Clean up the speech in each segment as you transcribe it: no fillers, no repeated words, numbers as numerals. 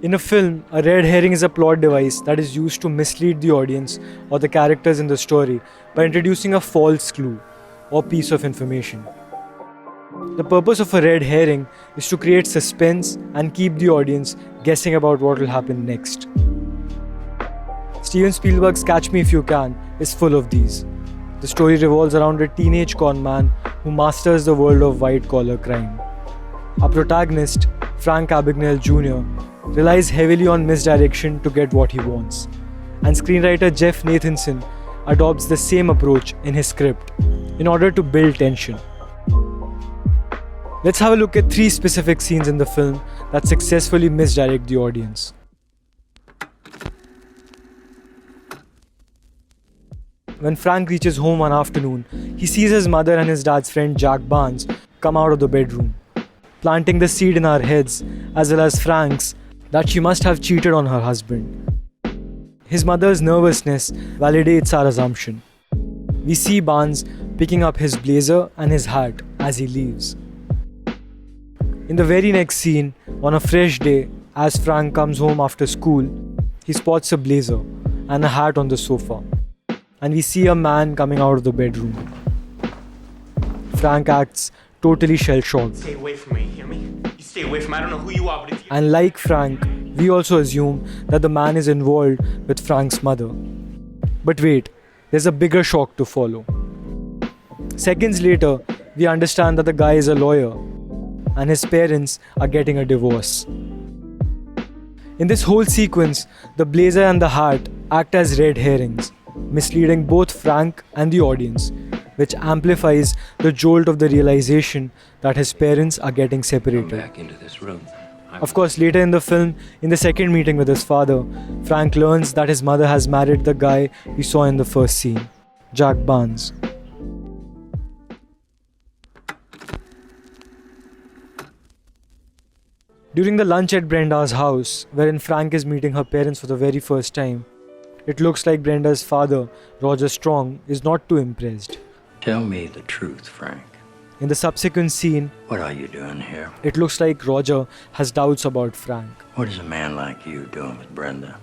In a film, a red herring is a plot device that is used to mislead the audience or the characters in the story by introducing a false clue or piece of information. The purpose of a red herring is to create suspense and keep the audience guessing about what will happen next. Steven Spielberg's Catch Me If You Can is full of these. The story revolves around a teenage con man who masters the world of white-collar crime. Our protagonist, Frank Abagnale Jr., relies heavily on misdirection to get what he wants, and screenwriter Jeff Nathanson adopts the same approach in his script in order to build tension. Let's have a look at 3 specific scenes in the film that successfully misdirect the audience. When Frank reaches home one afternoon, he sees his mother and his dad's friend Jack Barnes come out of the bedroom, planting the seed in our heads, as well as Frank's, that she must have cheated on her husband. His mother's nervousness validates our assumption. We see Barnes picking up his blazer and his hat as he leaves. In the very next scene, on a fresh day, as Frank comes home after school, he spots a blazer and a hat on the sofa, and we see a man coming out of the bedroom. Frank acts totally shell-shocked. Stay away from me, you hear me? You stay away from me. I don't know who you are, but if you... And like Frank, we also assume that the man is involved with Frank's mother. But wait, there's a bigger shock to follow. Seconds later, we understand that the guy is a lawyer and his parents are getting a divorce. In this whole sequence, the blazer and the hat act as red herrings, misleading both Frank and the audience, which amplifies the jolt of the realization that his parents are getting separated. Come back into this room. Of course, later in the film, in the second meeting with his father, Frank learns that his mother has married the guy we saw in the first scene, Jack Barnes. During the lunch at Brenda's house, wherein Frank is meeting her parents for the very first time, it looks like Brenda's father, Roger Strong, is not too impressed. Tell me the truth, Frank. In the subsequent scene, What are you doing here? it looks like Roger has doubts about Frank. What is a man like you doing with Brenda?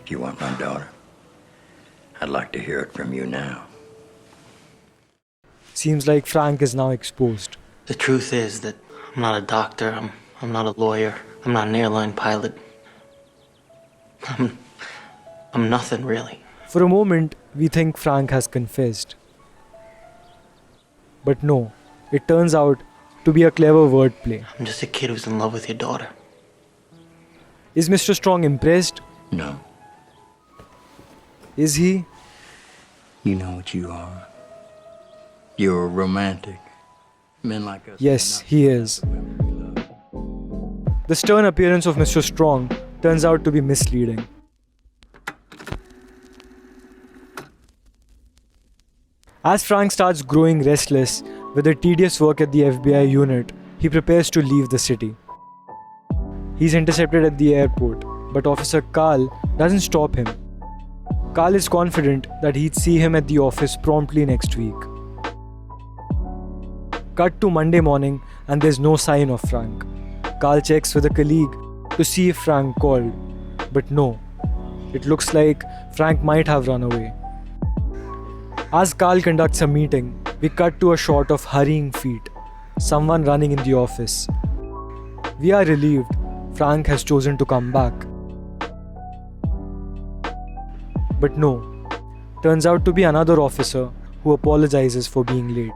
Do you want my daughter? I'd like to hear it from you now. Seems like Frank is now exposed. The truth is that I'm not a doctor, I'm not a lawyer, I'm not an airline pilot. I'm nothing, really. For a moment, we think Frank has confessed. But no, it turns out to be a clever wordplay. I'm just a kid who's in love with your daughter. Is Mr. Strong impressed? No. Is he? You know what you are. You're a romantic. Men like us. Yes, he is. The stern appearance of Mr. Strong turns out to be misleading. As Frank starts growing restless with the tedious work at the FBI unit, he prepares to leave the city. He's intercepted at the airport, but Officer Carl doesn't stop him. Carl is confident that he'd see him at the office promptly next week. Cut to Monday morning and there's no sign of Frank. Carl checks with a colleague to see if Frank called, but no, it looks like Frank might have run away. As Carl conducts a meeting, we cut to a shot of hurrying feet, someone running in the office. We are relieved Frank has chosen to come back. But no, turns out to be another officer who apologizes for being late.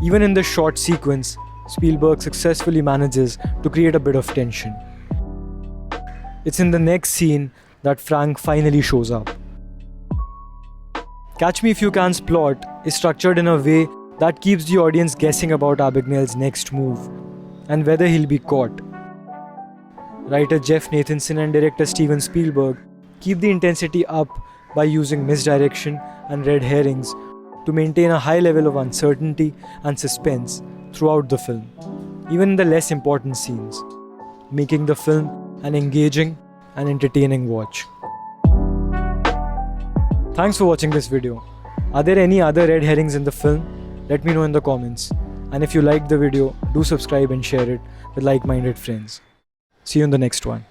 Even in this short sequence, Spielberg successfully manages to create a bit of tension. It's in the next scene that Frank finally shows up. Catch Me If You Can's plot is structured in a way that keeps the audience guessing about Abagnale's next move and whether he'll be caught. Writer Jeff Nathanson and director Steven Spielberg keep the intensity up by using misdirection and red herrings to maintain a high level of uncertainty and suspense throughout the film, even in the less important scenes, making the film an engaging and entertaining watch. Thanks for watching this video. Are there any other red herrings in the film? Let me know in the comments. And if you liked the video, do subscribe and share it with like-minded friends. See you in the next one.